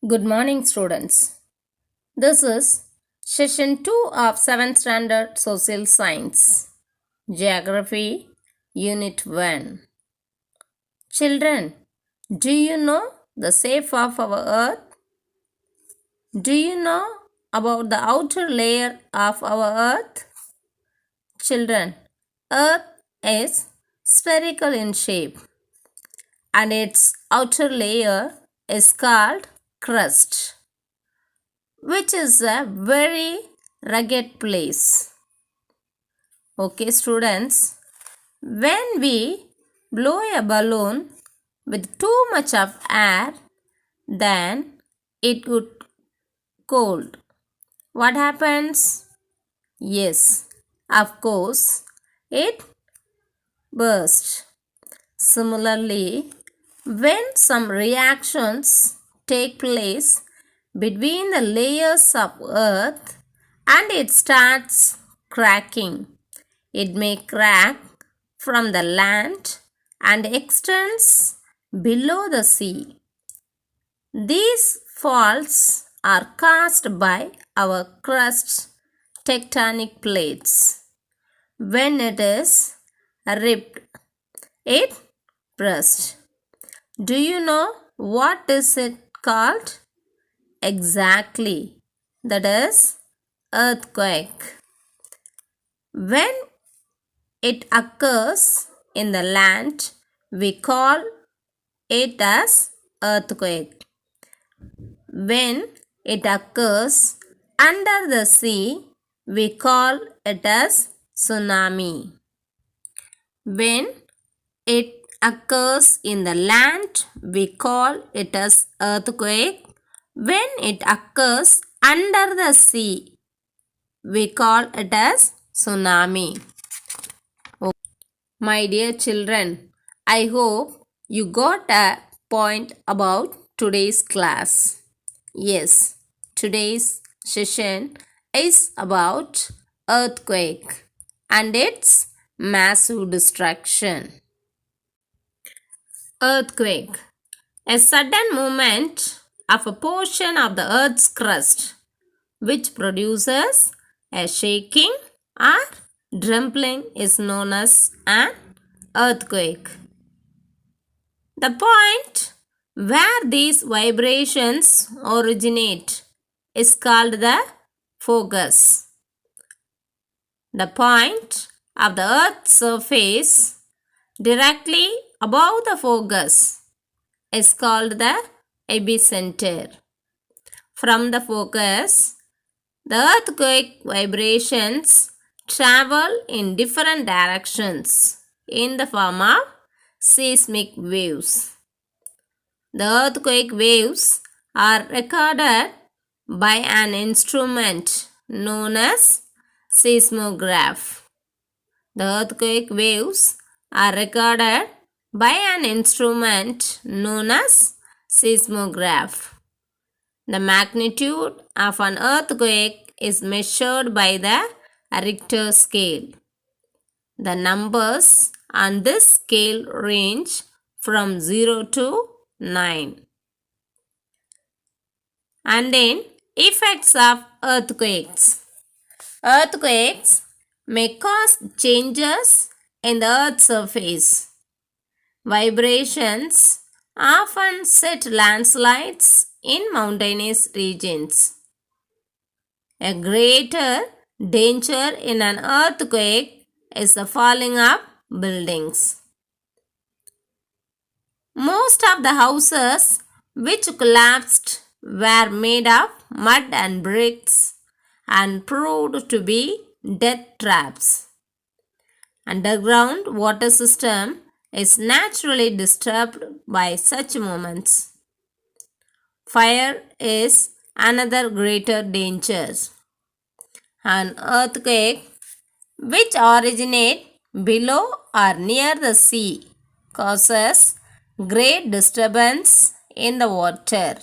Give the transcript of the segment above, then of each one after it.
Good morning, students. This is session 2 of 7th Standard Social Science, Geography, Unit 1. Children, do you know the shape of our Earth? Do you know about the outer layer of our Earth? Children, Earth is spherical in shape and its outer layer is called crust, which is a very rugged place. Okay, students, when we blow a balloon with too much of air, then it would cold. What happens? Yes, of course, it bursts. Similarly, when some reactions take place between the layers of earth and it starts cracking, it may crack from the land and extends below the sea. These faults are caused by our crust's tectonic plates. When it is ripped, it bursts. Do you know what is it called? Exactly. That is earthquake. When it occurs in the land, we call it as earthquake. When it occurs under the sea, we call it as tsunami. When it occurs in the land, we call it as earthquake. When it occurs under the sea, we call it as tsunami. My dear children, I hope you got a point about today's class. Yes, today's session is about earthquake and its massive destruction. Earthquake, a sudden movement of a portion of the earth's crust which produces a shaking or trembling is known as an earthquake. The point where these vibrations originate is called the focus. The point of the earth's surface directly above the focus is called the epicenter. From the focus, the earthquake vibrations travel in different directions in the form of seismic waves. The earthquake waves are recorded by an instrument known as seismograph. The earthquake waves are recorded by an instrument known as seismograph. The magnitude of an earthquake is measured by the Richter scale. The numbers on this scale range from 0 to 9. And then effects of earthquakes. Earthquakes may cause changes in the earth's surface. Vibrations often set landslides in mountainous regions. A greater danger in an earthquake is the falling of buildings. Most of the houses which collapsed were made of mud and bricks and proved to be death traps. Underground water system is naturally disturbed by such movements. Fire is another greater danger. An earthquake which originate below or near the sea causes great disturbance in the water.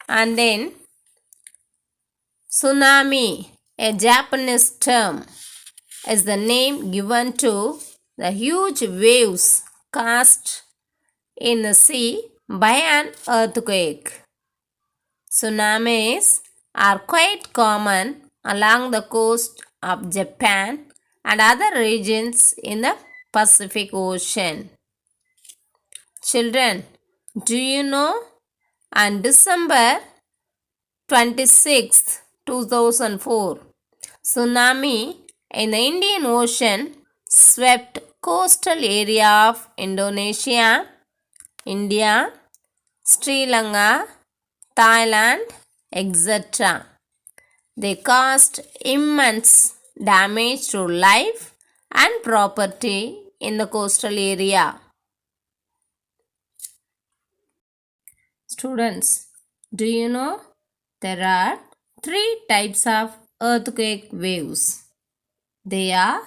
And then tsunami, a Japanese term, is the name given to the huge waves cast in the sea by an earthquake. Tsunamis are quite common along the coast of Japan and other regions in the Pacific Ocean. Children, do you know on December 26, 2004, tsunami in the Indian Ocean swept coastal area of Indonesia, India, Sri Lanka, Thailand, etc. They caused immense damage to life and property in the coastal area. Students, do you know there are three types of earthquake waves? They are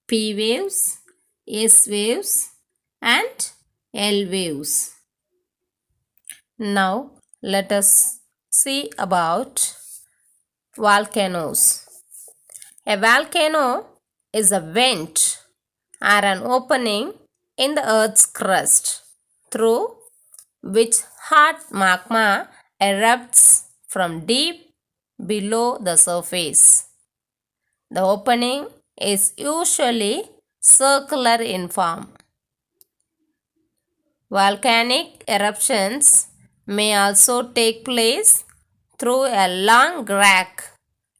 P waves, S waves, and L waves. Now let us see about volcanoes. A volcano is a vent or an opening in the earth's crust through which hot magma erupts from deep below the surface. The opening is usually circular in form. Volcanic eruptions may also take place through a long crack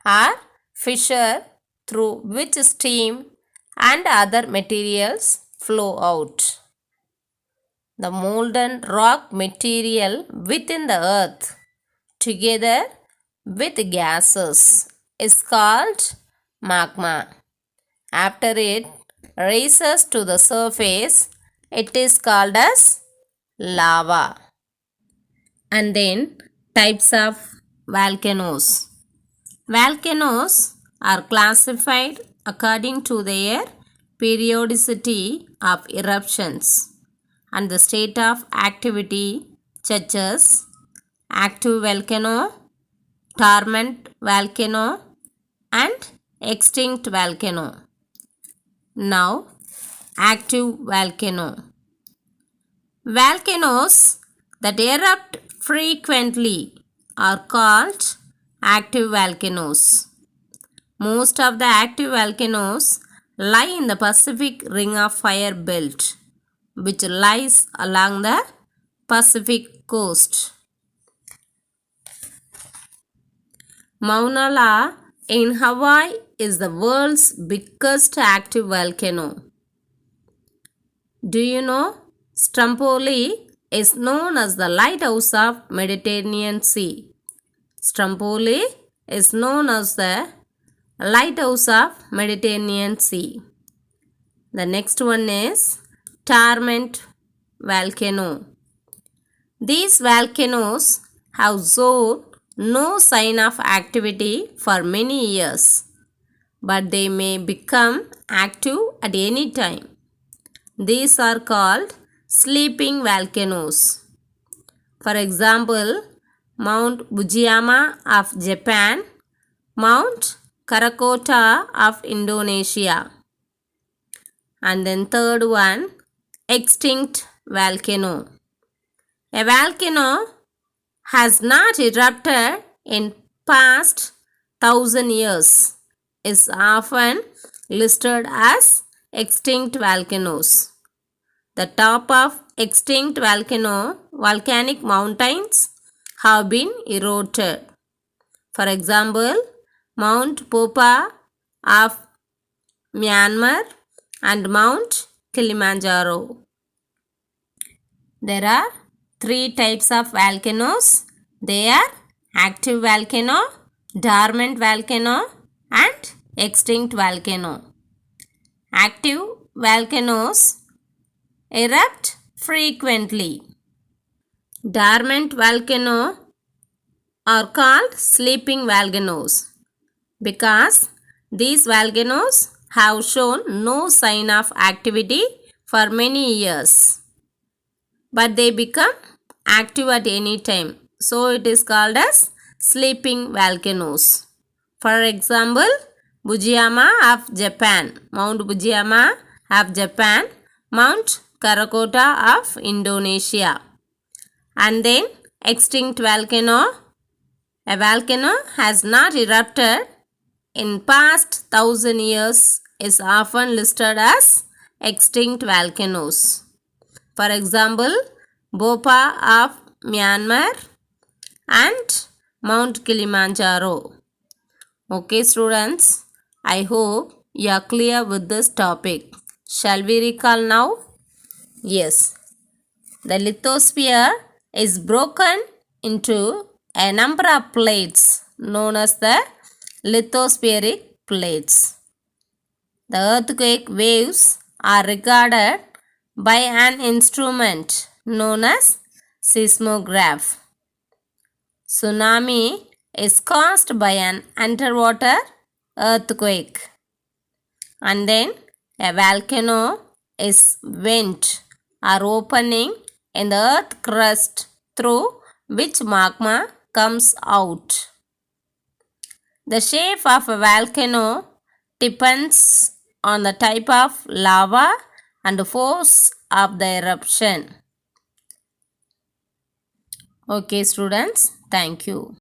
or fissure through which steam and other materials flow out. The molten rock material within the earth, together with gases, is called magma. After it rises to the surface, it is called as lava. And then types of volcanoes. Volcanoes are classified according to their periodicity of eruptions and the state of activity, such as active volcano, dormant volcano, and extinct volcano. Now, active volcano. Volcanoes that erupt frequently are called active volcanoes. Most of the active volcanoes lie in the Pacific Ring of Fire belt, which lies along the Pacific coast. Mauna Loa in Hawaii is the world's biggest active volcano. Do you know Stromboli is known as the lighthouse of Mediterranean Sea. Stromboli is known as the lighthouse of Mediterranean Sea. The next one is dormant volcano. These volcanoes have shown no sign of activity for many years, but they may become active at any time. These are called sleeping volcanoes. For example, Mount Fujiyama of Japan, Mount Krakatoa of Indonesia. And then third one, extinct volcano. A volcano has not erupted in past 1,000 years is often listed as extinct volcanoes. The top of extinct volcanic mountains have been eroded. For example, Mount Popa of Myanmar and Mount Kilimanjaro. There are three types of volcanoes. They are active volcano, dormant volcano, and extinct volcano. Active volcanoes erupt frequently. Dormant volcanoes are called sleeping volcanoes because these volcanoes have shown no sign of activity for many years, but they become active at any time. So it is called as sleeping volcanoes. For example, Fujiyama of Japan, Mount Fujiyama of Japan, Mount Krakatoa of Indonesia. And then extinct volcano. A volcano has not erupted in past 1000 years is often listed as extinct volcanoes. For example, Bhopal of Myanmar and Mount Kilimanjaro. Okay students, I hope you are clear with this topic. Shall we recall now? Yes. The lithosphere is broken into a number of plates known as the lithospheric plates. The earthquake waves are recorded by an instrument known as seismograph. Tsunami is caused by an underwater earthquake. And then a volcano is vent or opening in the earth crust through which magma comes out. The shape of a volcano depends on the type of lava and the force of the eruption. Okay students, thank you.